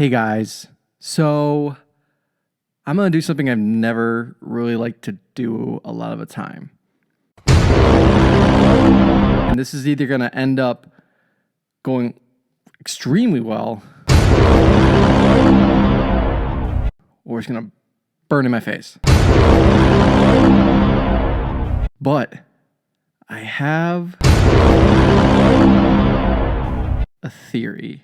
Hey guys, so I'm going to do something I've never really liked to do a lot of the time. And this is either going to end up going extremely well or it's going to burn in my face. But I have a theory.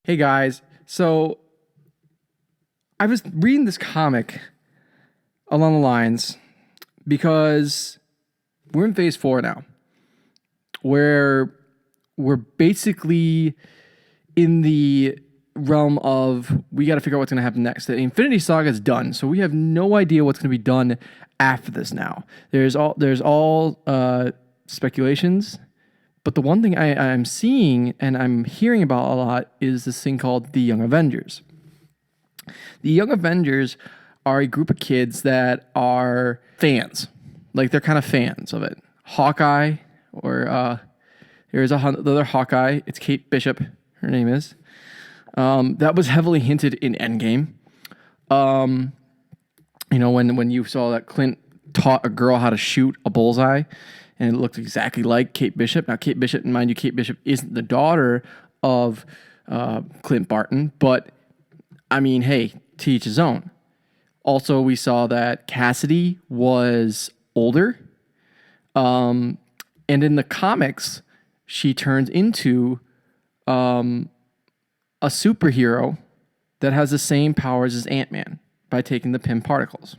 Hey guys, so I was reading this comic along the lines because we're in phase 4 now, where we're basically in the realm of we got to figure out what's going to happen next. The Infinity Saga is done, so we have no idea what's going to be done after this now. There's all speculations. But the one thing I'm seeing and I'm hearing about a lot is this thing called the Young Avengers. The Young Avengers are a group of kids that are fans. Like, they're kind of fans of it. Hawkeye, or there's another Hawkeye. It's Kate Bishop, her name is. That was heavily hinted in Endgame. When you saw that Clint taught a girl how to shoot a bullseye, and it looked exactly like Kate Bishop. Now, Kate Bishop, mind you, Kate Bishop isn't the daughter of Clint Barton, but, I mean, hey, to each his own. Also, we saw that Cassidy was older, and in the comics, she turns into a superhero that has the same powers as Ant-Man by taking the Pym particles.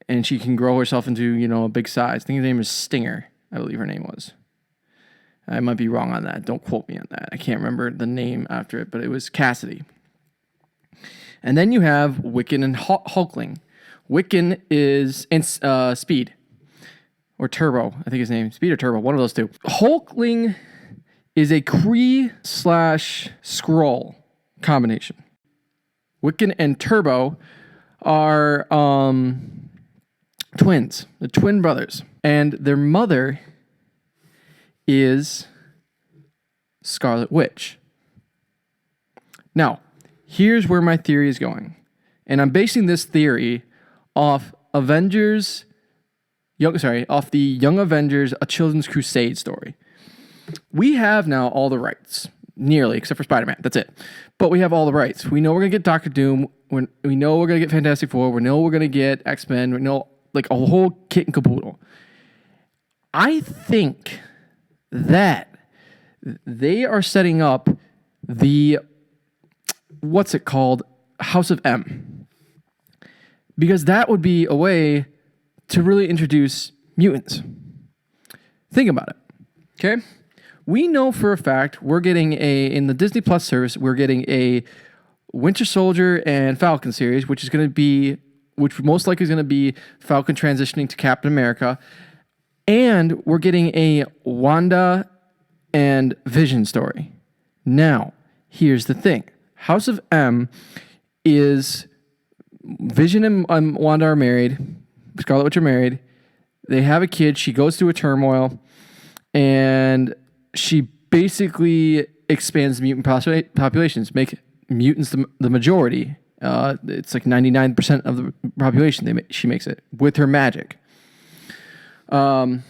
And she can grow herself into, a big size. I think her name is Stinger, I believe her name was. I might be wrong on that. Don't quote me on that. I can't remember the name after it, but it was Cassidy. And then you have Wiccan and Hulkling. Wiccan is Speed. Or Turbo, I think his name. Speed or Turbo, one of those two. Hulkling is a Kree/Skrull combination. Wiccan and Turbo are twins. The twin brothers. And their mother is Scarlet Witch. Now, here's where my theory is going. And I'm basing this theory off off the Young Avengers, a Children's Crusade story. We have now all the rights. Nearly, except for Spider-Man. That's it. But we have all the rights. We know we're going to get Doctor Doom. We know we're going to get Fantastic Four. We know we're going to get X-Men. We know, like, a whole kit and caboodle. I think that they are setting up the, what's it called? House of M. Because that would be a way to really introduce mutants. Think about it. Okay? We know for a fact we're getting in the Disney Plus service, we're getting a Winter Soldier and Falcon series, which most likely is going to be Falcon transitioning to Captain America. And we're getting a Wanda and Vision story. Now, here's the thing. House of M is Vision and Wanda are married. Scarlet Witch are married. They have a kid. She goes through a turmoil. And she basically expands mutant populations, make mutants the majority. It's like 99% of the population. She makes it with her magic. It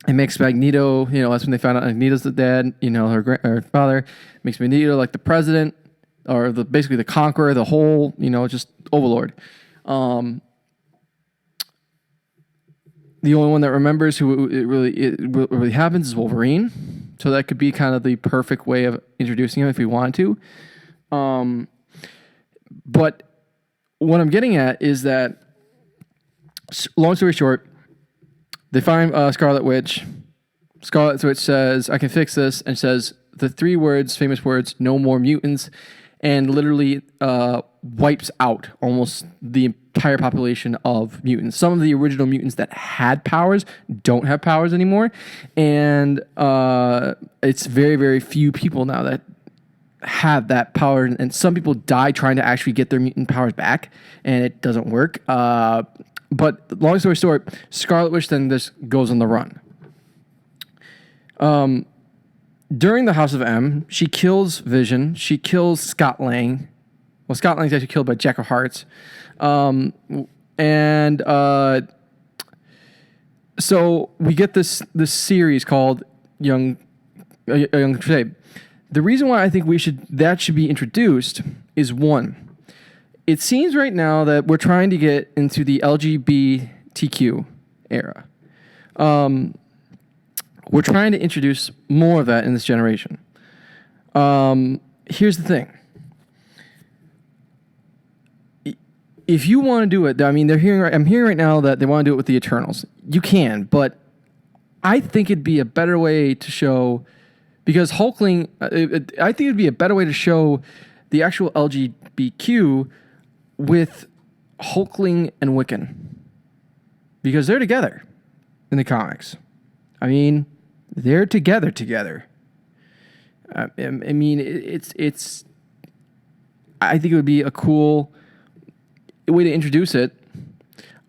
makes Magneto. That's when they found out Magneto's the dad. Her father makes Magneto like the president, or basically the conqueror, the whole. Just overlord. The only one that remembers who it really happens is Wolverine. So that could be kind of the perfect way of introducing him if we wanted to. But what I'm getting at is that, long story short, they find Scarlet Witch. Scarlet Witch says, I can fix this, and says the famous words, no more mutants, and literally wipes out almost the entire population of mutants. Some of the original mutants that had powers don't have powers anymore, and it's very, very few people now that have that power, and some people die trying to actually get their mutant powers back, and it doesn't work. But long story short, Scarlet Witch then just goes on the run. During the House of M, she kills Vision. She kills Scott Lang. Well, Scott Lang's actually killed by Jack of Hearts. So we get this series called Young Crusade. The reason why I think that should be introduced is, one, it seems right now that we're trying to get into the LGBTQ era. We're trying to introduce more of that in this generation. Here's the thing. If you want to do it, I mean, I'm hearing right now that they want to do it with the Eternals. You can, but I think it'd be a better way to show, because Hulkling, I think it'd be a better way to show the actual LGBTQ with Hulkling and Wiccan, because they're together in the comics. I mean, they're together. I mean, it's. I think it would be a cool way to introduce it.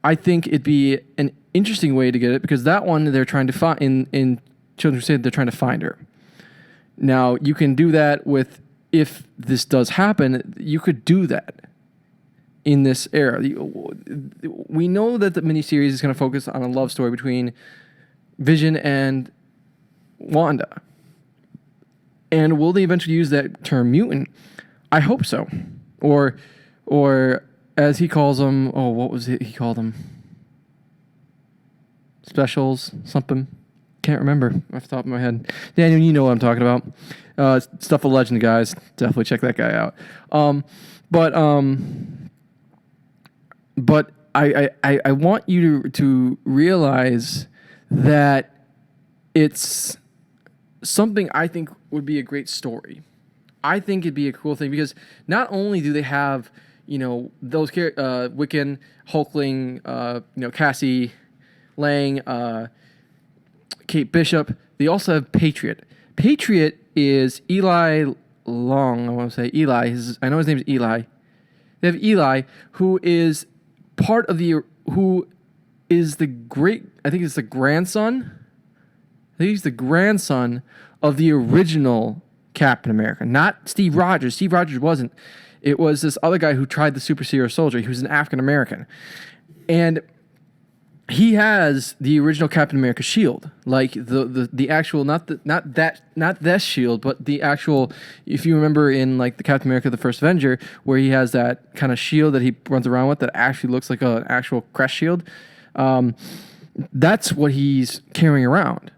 I think it'd be an interesting way to get it, because that one they're trying to find in Children's Crusade. They're trying to find her. Now you can do that with, if this does happen, you could do that in this era. We know that the miniseries is going to focus on a love story between Vision and Wanda. And will they eventually use that term mutant? I hope so. Or as he calls them, what was it he called them? Specials, something. Can't remember off the top of my head. Daniel, you know what I'm talking about. Stuff of Legend, guys. Definitely check that guy out. But I want you to realize that it's something I think would be a great story. I think it'd be a cool thing, because not only do they have, those Wiccan, Hulkling, Cassie Lang, Kate Bishop, they also have Patriot. Patriot is Eli Long, I want to say Eli. I know his name is Eli. They have Eli, who is part of who is the great, I think it's the grandson. I think he's the grandson of the original Captain America, not Steve Rogers. Steve Rogers wasn't. It was this other guy who tried the Super Serum Soldier. He was an African American, and he has the original Captain America shield, like the actual, not that shield, but the actual. If you remember in like the Captain America: The First Avenger, where he has that kind of shield that he runs around with that actually looks like an actual crest shield. That's what he's carrying around,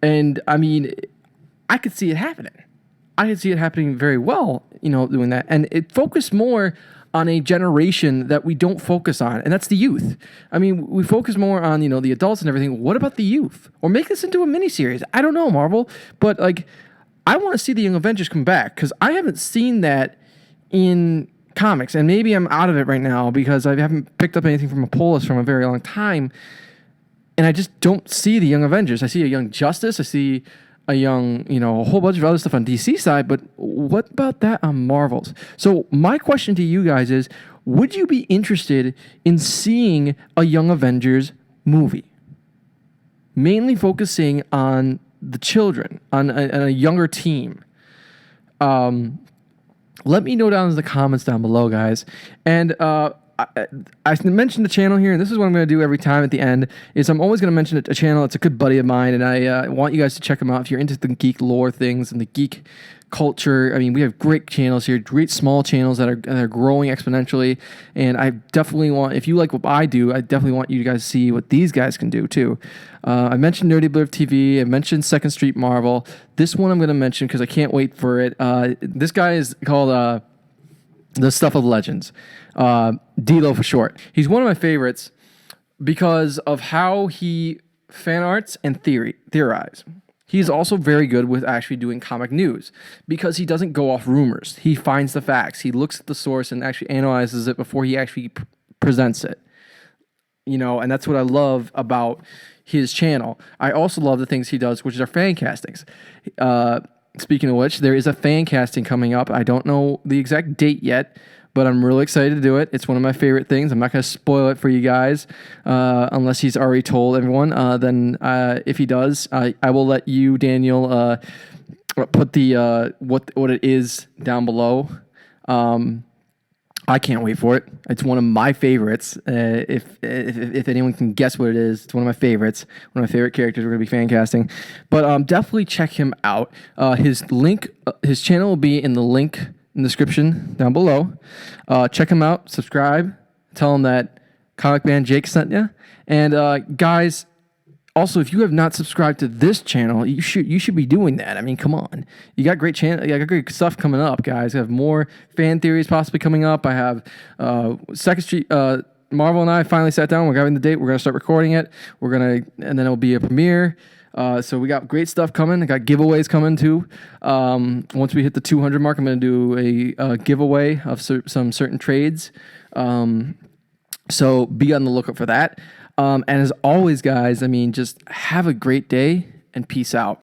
and I mean, I could see it happening. I could see it happening very well, doing that, and it focused more on a generation that we don't focus on, and that's the youth. I mean, we focus more on, the adults and everything. What about the youth? Or make this into a miniseries. I don't know, Marvel, but I want to see the Young Avengers come back, because I haven't seen that in comics, and maybe I'm out of it right now because I haven't picked up anything from a pull list from a very long time, and I just don't see the Young Avengers. I see a Young Justice. I see a young, a whole bunch of other stuff on DC side, but what about that on Marvel's? So my question to you guys is, would you be interested in seeing a Young Avengers movie? Mainly focusing on the children, on a younger team. Let me know down in the comments down below, guys. And I mentioned the channel here, and this is what I'm going to do every time at the end, is I'm always going to mention a channel. It's a good buddy of mine, and I want you guys to check him out if you're into the geek lore things and the geek culture. I mean, we have great channels here, great small channels that are growing exponentially, and I definitely want, if you like what I do, I definitely want you guys to see what these guys can do too. I mentioned Nerdy Blurb TV. I mentioned Second Street Marvel. This one I'm going to mention because I can't wait for it. This guy is called The Stuff of Legends. D-Lo for short. He's one of my favorites because of how he fan arts and theorize. He's also very good with actually doing comic news because he doesn't go off rumors. He finds the facts. He looks at the source and actually analyzes it before he actually presents it. And that's what I love about his channel. I also love the things he does, which are fan castings. speaking of which, there is a fan casting coming up. I don't know the exact date yet, but I'm really excited to do it. It's one of my favorite things. I'm not going to spoil it for you guys unless he's already told everyone. Then if he does, I will let you, Daniel, put the what it is down below. I can't wait for it. It's one of my favorites. If anyone can guess what it is, it's one of my favorites. One of my favorite characters we're going to be fan casting. But definitely check him out. His channel will be in the link in the description down below. Check him out. Subscribe. Tell him that Comicmanjake sent you. And guys, also, if you have not subscribed to this channel, you should be doing that. I mean, come on. You got great great stuff coming up, guys. I have more fan theories possibly coming up. I have Second Street. Marvel and I finally sat down. We're having the date. We're gonna start recording it. And then it'll be a premiere. So we got great stuff coming. I got giveaways coming too. Once we hit the 200 mark, I'm gonna do a giveaway of some certain trades. So be on the lookout for that. And as always, guys, I mean, just have a great day and peace out.